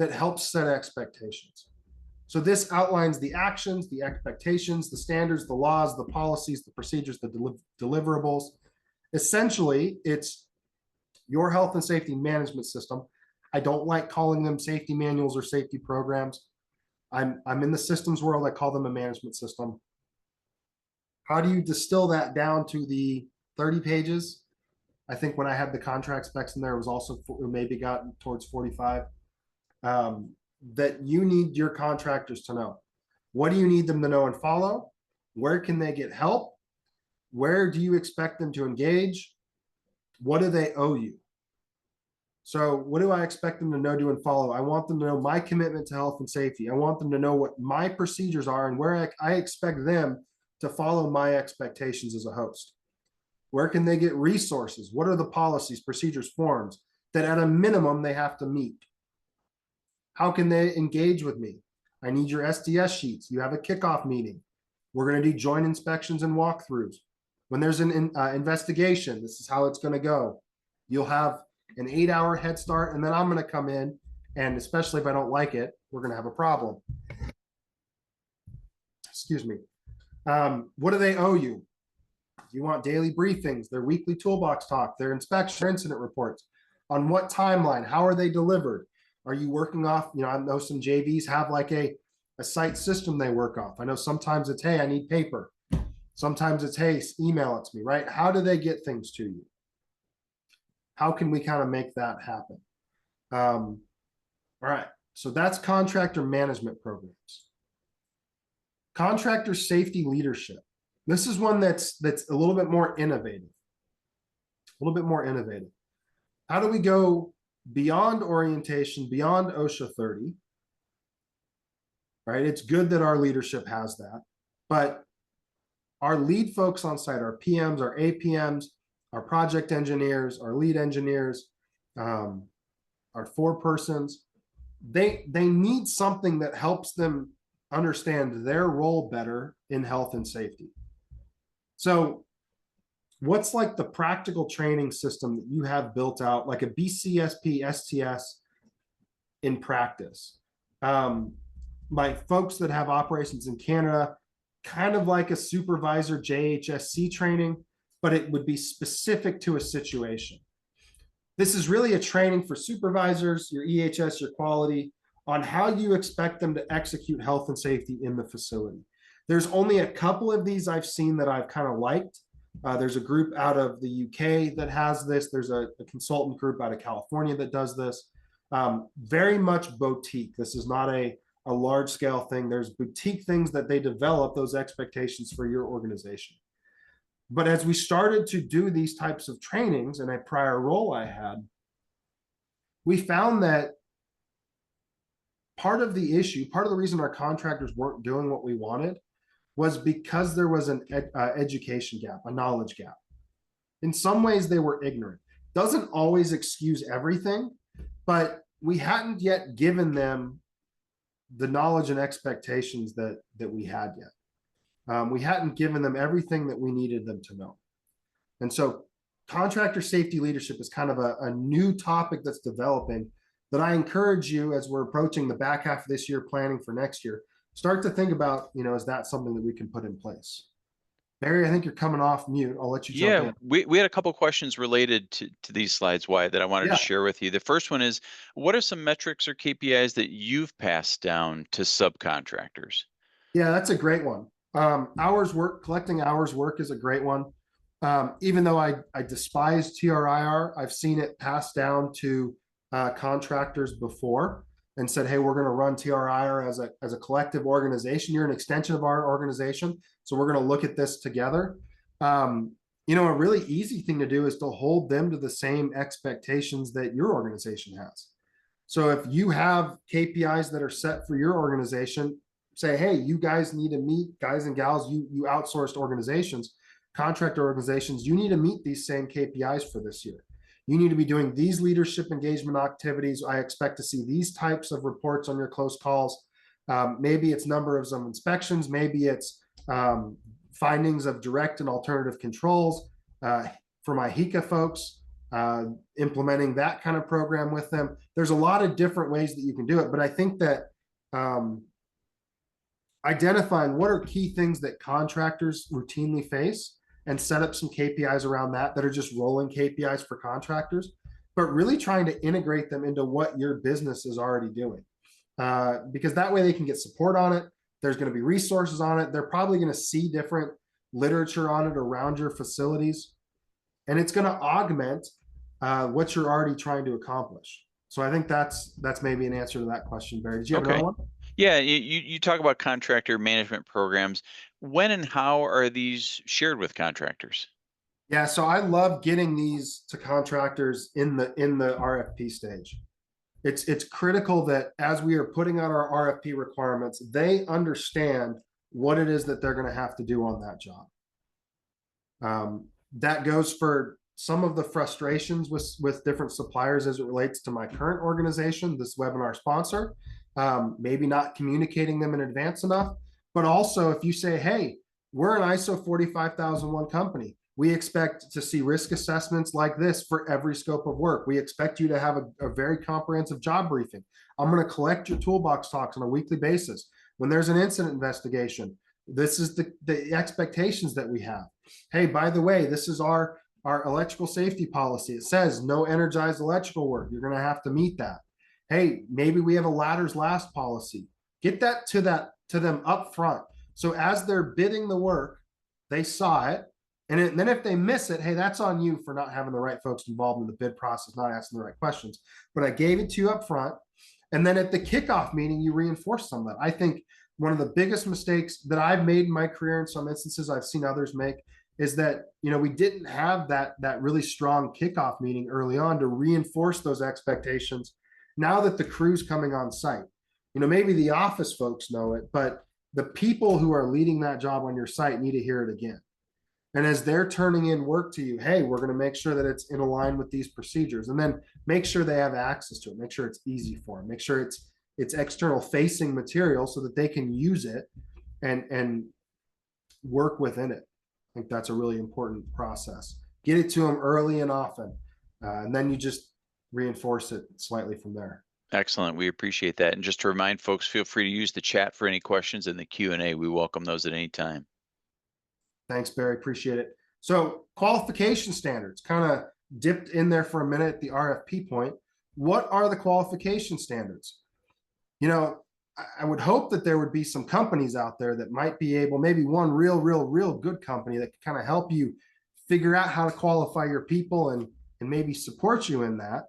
that helps set expectations? So this outlines the actions, the expectations, the standards, the laws, the policies, the procedures, the deliverables. Essentially, it's your health and safety management system. I don't like calling them safety manuals or safety programs. I'm in the systems world. I call them a management system. How do you distill that down to the 30 pages? I think when I had the contract specs in there, it was also maybe gotten towards 45. That you need your contractors to know. What do you need them to know and follow? Where can they get help? Where do you expect them to engage? What do they owe you? So what do I expect them to know, do, and follow? I want them to know my commitment to health and safety. I want them to know what my procedures are and where I expect them to follow my expectations as a host. Where can they get resources? What are the policies, procedures, forms that at a minimum they have to meet? How can they engage with me? I need your SDS sheets. You have a kickoff meeting. We're going to do joint inspections and walkthroughs. When there's an investigation, this is how it's going to go. You'll have an 8-hour head start, and then I'm going to come in, and especially if I don't like it, we're going to have a problem. Excuse me. What do they owe you? You want daily briefings, their weekly toolbox talk, their inspection, their incident reports. On what timeline? How are they delivered? Are you working off, I know some JVs have like a site system they work off. I know sometimes it's, hey, I need paper. Sometimes it's, hey, email it to me, right? How do they get things to you? How can we kind of make that happen? All right, so that's contractor management programs. Contractor safety leadership. This is one that's a little bit more innovative. A little bit more innovative. How do we go beyond orientation, beyond OSHA 30? Right? It's good that our leadership has that, but our lead folks on site, our PMs, our APMs, our project engineers, our lead engineers, our forepersons, they need something that helps them understand their role better in health and safety. So what's like the practical training system that you have built out, like a BCSP STS in practice? My folks that have operations in Canada, kind of like a supervisor JHSC training, but it would be specific to a situation. This is really a training for supervisors, your EHS, your quality, on how you expect them to execute health and safety in the facility. There's only a couple of these I've seen that I've kind of liked. There's a group out of the UK that has this. There's a consultant group out of California that does this. Very much boutique. This is not a large scale thing. There's boutique things that they develop, those expectations for your organization. But as we started to do these types of trainings in a prior role I had, we found that part of the issue, part of the reason our contractors weren't doing what we wanted was because there was an education gap, a knowledge gap. In some ways, they were ignorant. Doesn't always excuse everything, but we hadn't yet given them the knowledge and expectations that we had yet. We hadn't given them everything that we needed them to know. And so contractor safety leadership is kind of a new topic that's developing that I encourage you, as we're approaching the back half of this year, planning for next year, start to think about, is that something that we can put in place? Barry, I think you're coming off mute. I'll let you jump in. We had a couple questions related to these slides, Wyatt, that I wanted to share with you. The first one is, what are some metrics or KPIs that you've passed down to subcontractors? Yeah, that's a great one. Hours work, collecting hours work is a great one. Even though I despise TRIR, I've seen it passed down to contractors before and said, hey, we're going to run TRIR as a collective organization. You're an extension of our organization, so we're going to look at this together. A really easy thing to do is to hold them to the same expectations that your organization has. So if you have KPIs that are set for your organization, say, hey, you guys need to meet, guys and gals, you outsourced organizations, contractor organizations, you need to meet these same KPIs for this year. You need to be doing these leadership engagement activities. I expect to see these types of reports on your close calls. Maybe it's number of some inspections. Maybe it's findings of direct and alternative controls. For my HICA folks, implementing that kind of program with them. There's a lot of different ways that you can do it, but I think that identifying what are key things that contractors routinely face and set up some KPIs around that are just rolling KPIs for contractors, but really trying to integrate them into what your business is already doing. Because that way they can get support on it. There's going to be resources on it. They're probably going to see different literature on it around your facilities. And it's going to augment what you're already trying to accomplish. So I think that's maybe an answer to that question, Barry. Did you have another one? Yeah, you talk about contractor management programs. When and how are these shared with contractors? Yeah, so I love getting these to contractors in the RFP stage. It's critical that as we are putting out our RFP requirements, they understand what it is that they're going to have to do on that job. That goes for some of the frustrations with different suppliers as it relates to my current organization, this webinar sponsor. Maybe not communicating them in advance enough, but also if you say, hey, we're an ISO 45001 company, we expect to see risk assessments like this for every scope of work. We expect you to have a very comprehensive job briefing. I'm going to collect your toolbox talks on a weekly basis. When there's an incident investigation, this is the expectations that we have. Hey, by the way, this is our electrical safety policy. It says no energized electrical work. You're going to have to meet that. Hey, maybe we have a ladder's last policy. Get that to them up front. So as they're bidding the work, they saw it. And then if they miss it, hey, that's on you for not having the right folks involved in the bid process, not asking the right questions. But I gave it to you up front. And then at the kickoff meeting, you reinforce some of that. I think one of the biggest mistakes that I've made in my career, in some instances I've seen others make, is that we didn't have that really strong kickoff meeting early on to reinforce those expectations. Now that the crew's coming on site, maybe the office folks know it, but the people who are leading that job on your site need to hear it again. And as they're turning in work to you, hey, we're going to make sure that it's in line with these procedures, and then make sure they have access to it. Make sure it's easy for them. Make sure it's external facing material so that they can use it and work within it. I think that's a really important process. Get it to them early and often, and then you just reinforce it slightly from there. Excellent. We appreciate that. And just to remind folks, feel free to use the chat for any questions in the Q&A. We welcome those at any time. Thanks, Barry. Appreciate it. So qualification standards, kind of dipped in there for a minute at the RFP point. What are the qualification standards? I would hope that there would be some companies out there that might be able, maybe one real good company that can kind of help you figure out how to qualify your people and maybe support you in that.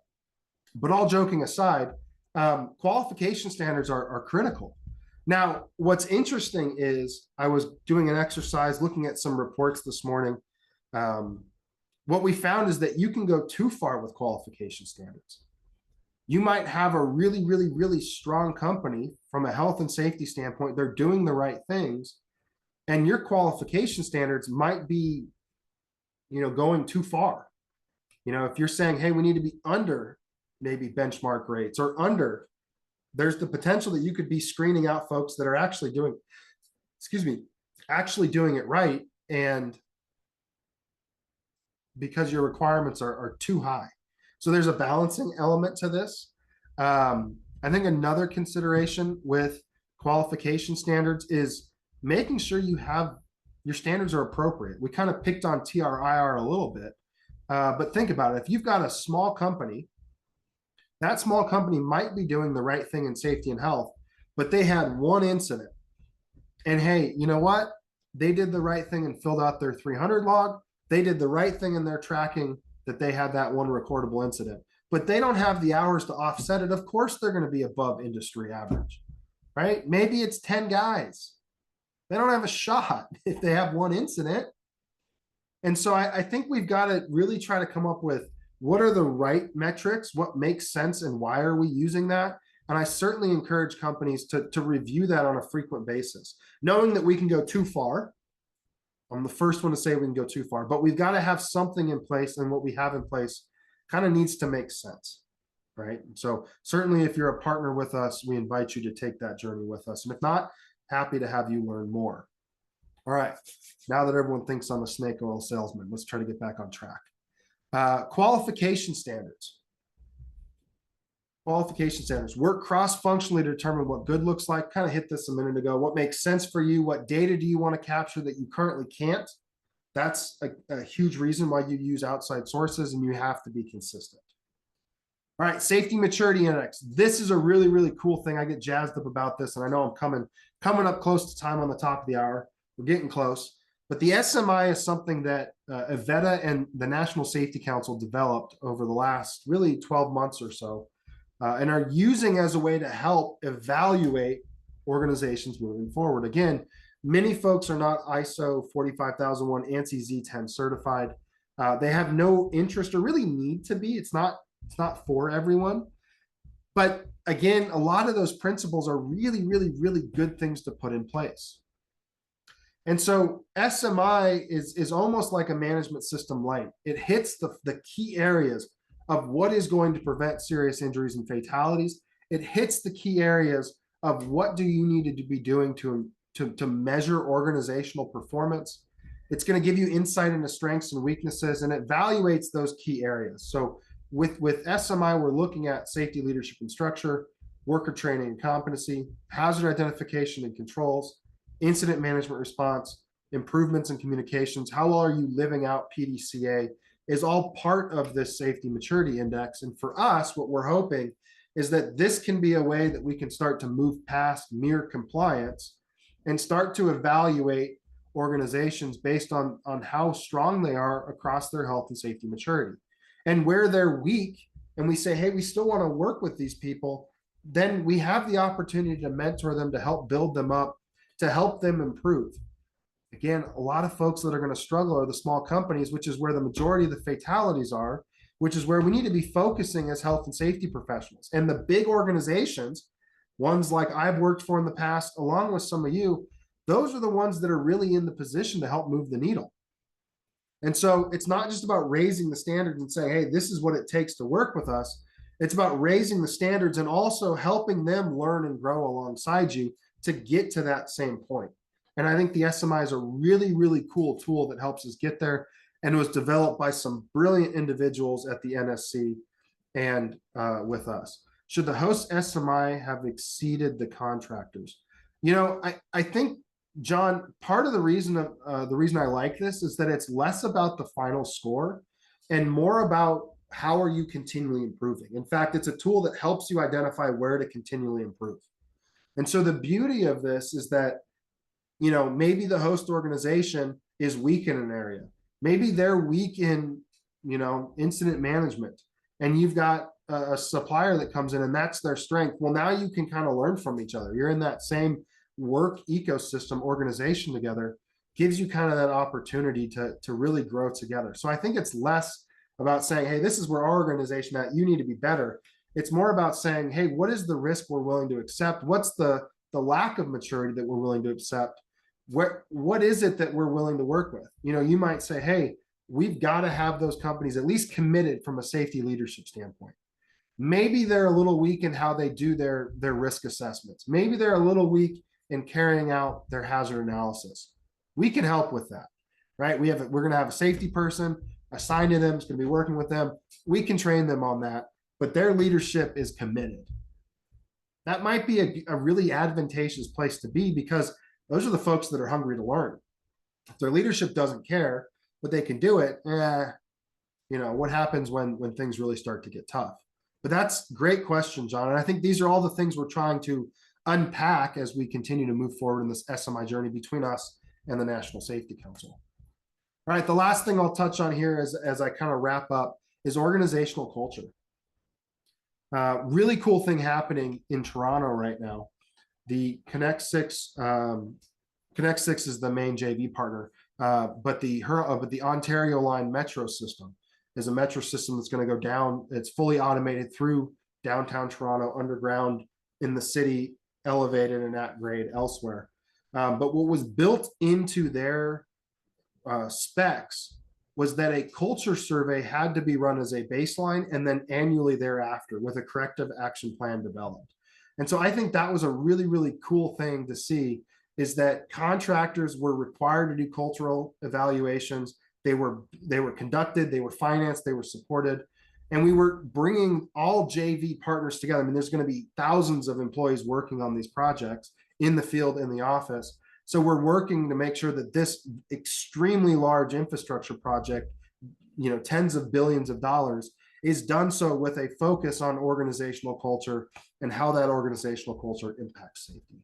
But all joking aside, qualification standards are critical. Now, what's interesting is I was doing an exercise looking at some reports this morning. What we found is that you can go too far with qualification standards. You might have a really strong company from a health and safety standpoint. They're doing the right things, and your qualification standards might be, going too far. If you're saying, hey, we need to be under maybe benchmark rates or under, there's the potential that you could be screening out folks that are actually doing it right. And because your requirements are too high. So there's a balancing element to this. I think another consideration with qualification standards is making sure your standards are appropriate. We kind of picked on TRIR a little bit, but think about it. If you've got a small company, that small company might be doing the right thing in safety and health, but they had one incident. And hey, you know what? They did the right thing and filled out their 300 log. They did the right thing in their tracking that they had that one recordable incident, but they don't have the hours to offset it. Of course, they're going to be above industry average, right? Maybe it's 10 guys. They don't have a shot if they have one incident. And so I think we've got to really try to come up with what are the right metrics, what makes sense, and why are we using that? And I certainly encourage companies to review that on a frequent basis, knowing that we can go too far. I'm the first one to say we can go too far, but we've got to have something in place, and what we have in place kind of needs to make sense, right? So certainly if you're a partner with us, we invite you to take that journey with us. And if not, happy to have you learn more. All right, now that everyone thinks I'm a snake oil salesman, let's try to get back on track. Qualification standards. Qualification standards work cross-functionally to determine what good looks like. Kind of hit this a minute ago. What makes sense for you? What data do you want to capture that you currently can't? That's a huge reason why you use outside sources, and you have to be consistent. All right, Safety Maturity Index. This is a really cool thing. I get jazzed up about this, and I know I'm coming up close to time on the top of the hour. We're getting close. But the SMI is something that Avetta and the National Safety Council developed over the last really 12 months or so, and are using as a way to help evaluate organizations moving forward. Again, many folks are not ISO 45001 ANSI Z10 certified. They have no interest or really need to be. It's not for everyone. But again, a lot of those principles are really good things to put in place. And so SMI is almost like a management system light. It hits the key areas of what is going to prevent serious injuries and fatalities. It hits the key areas of what do you need to be doing to measure organizational performance. It's going to give you insight into strengths and weaknesses, and it evaluates those key areas. So with SMI, we're looking at safety, leadership, and structure, worker training and competency, hazard identification and controls, incident management response, improvements in communications. How well are you living out PDCA is all part of this Safety Maturity Index. And for us, what we're hoping is that this can be a way that we can start to move past mere compliance and start to evaluate organizations based on how strong they are across their health and safety maturity. And where they're weak, and we say, hey, we still want to work with these people, then we have the opportunity to mentor them, to help build them up, to help them improve. Again, a lot of folks that are going to struggle are the small companies, which is where the majority of the fatalities are, which is where we need to be focusing as health and safety professionals. And the big organizations, ones like I've worked for in the past, along with some of you, those are the ones that are really in the position to help move the needle. And so it's not just about raising the standards and saying, hey, this is what it takes to work with us. It's about raising the standards and also helping them learn and grow alongside you to get to that same point. And I think the SMI is a really, really cool tool that helps us get there, and it was developed by some brilliant individuals at the NSC and with us. Should the host SMI have exceeded the contractors? I think, John, part of the reason I like this is that it's less about the final score and more about how are you continually improving. In fact, it's a tool that helps you identify where to continually improve. And so the beauty of this is that, maybe the host organization is weak in an area. Maybe they're weak in, incident management, and you've got a supplier that comes in and that's their strength. Well, now you can kind of learn from each other. You're in that same work ecosystem organization together, gives you kind of that opportunity to really grow together. So I think it's less about saying, hey, this is where our organization at, you need to be better. It's more about saying, hey, what is the risk we're willing to accept? What's the lack of maturity that we're willing to accept? What is it that we're willing to work with? You might say, hey, we've got to have those companies at least committed from a safety leadership standpoint. Maybe they're a little weak in how they do their risk assessments. Maybe they're a little weak in carrying out their hazard analysis. We can help with that, right? We're going to have a safety person assigned to them. It's going to be working with them. We can train them on that, but their leadership is committed. That might be a really advantageous place to be, because those are the folks that are hungry to learn. If their leadership doesn't care, but they can do it, what happens when things really start to get tough? But that's a great question, John. And I think these are all the things we're trying to unpack as we continue to move forward in this SMI journey between us and the National Safety Council. All right, the last thing I'll touch on here as I kind of wrap up is organizational culture. Really cool thing happening in Toronto right now. The Connect 6 is the main JV partner, but the Ontario Line metro system is a metro system that's going to go down. It's fully automated through downtown Toronto, underground in the city, elevated and at grade elsewhere. But what was built into their specs was that a culture survey had to be run as a baseline and then annually thereafter with a corrective action plan developed. And so I think that was a really, really cool thing to see, is that contractors were required to do cultural evaluations. They were conducted, they were financed, they were supported. And we were bringing all JV partners together. I mean, there's going to be thousands of employees working on these projects in the field, in the office. So we're working to make sure that this extremely large infrastructure project, tens of billions of dollars, is done so with a focus on organizational culture and how that organizational culture impacts safety.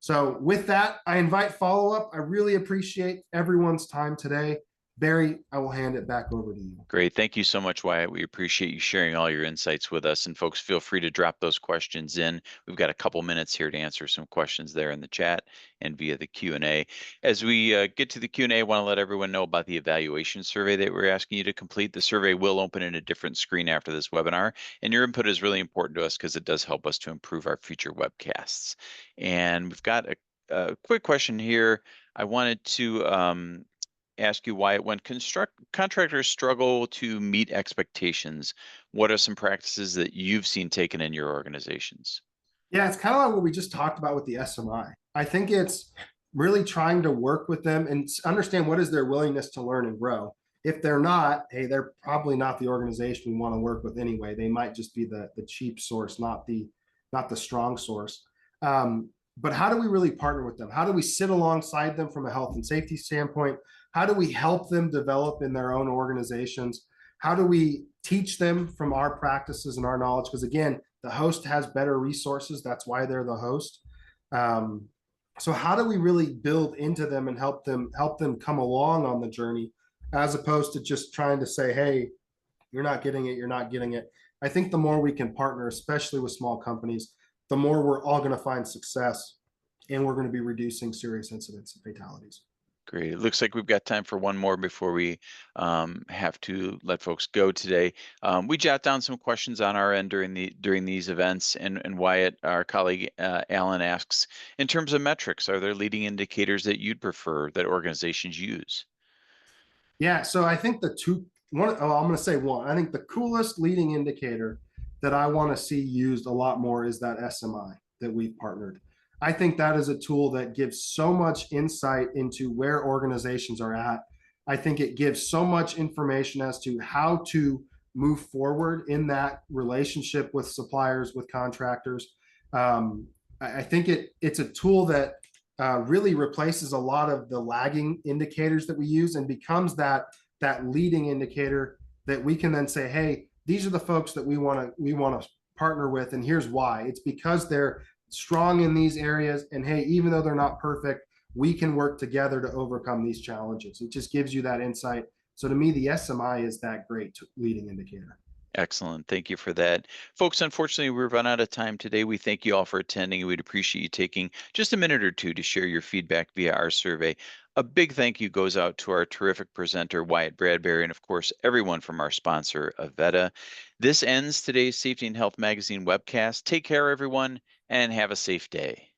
So with that, I invite follow-up. I really appreciate everyone's time today. Barry, I will hand it back over to you. Great. Thank you so much, Wyatt. We appreciate you sharing all your insights with us. And folks, feel free to drop those questions in. We've got a couple minutes here to answer some questions there in the chat and via the Q&A. As we get to the Q&A, I want to let everyone know about the evaluation survey that we're asking you to complete. The survey will open in a different screen after this webinar, and your input is really important to us because it does help us to improve our future webcasts. And we've got a quick question here. I wanted to ask you, why when contractors struggle to meet expectations, what are some practices that you've seen taken in your organizations? Yeah, it's kind of like what we just talked about with the SMI. I think it's really trying to work with them and understand what is their willingness to learn and grow. If they're not, hey, they're probably not the organization we want to work with anyway. They might just be the cheap source, not the strong source. But how do we really partner with them? How do we sit alongside them from a health and safety standpoint? How do we help them develop in their own organizations? How do we teach them from our practices and our knowledge? Because again, the host has better resources. That's why they're the host. Um, so how do we really build into them and help them come along on the journey, as opposed to just trying to say, hey, you're not getting it, you're not getting it. I think the more we can partner, especially with small companies, the more we're all going to find success, and we're going to be reducing serious incidents and fatalities. Great. It looks like we've got time for one more before we have to let folks go today. We jot down some questions on our end during these events, and Wyatt, our colleague Alan, asks, in terms of metrics, are there leading indicators that you'd prefer that organizations use? Yeah, so I think I'm going to say one. I think the coolest leading indicator that I want to see used a lot more is that SMI that we've partnered. I think that is a tool that gives so much insight into where organizations are at. I think it gives so much information as to how to move forward in that relationship with suppliers, with contractors. I think it's a tool that really replaces a lot of the lagging indicators that we use and becomes that leading indicator that we can then say, hey, these are the folks that we want to partner with, and here's why. It's because they're strong in these areas, and hey, even though they're not perfect, we can work together to overcome these challenges. It just gives you that insight. So to me, the SMI is that great leading indicator. Excellent. Thank you for that. Folks, unfortunately, we've run out of time today. We thank you all for attending, and we'd appreciate you taking just a minute or two to share your feedback via our survey. A big thank you goes out to our terrific presenter, Wyatt Bradbury, and of course, everyone from our sponsor, Avetta. This ends today's Safety and Health Magazine webcast. Take care, everyone, and have a safe day.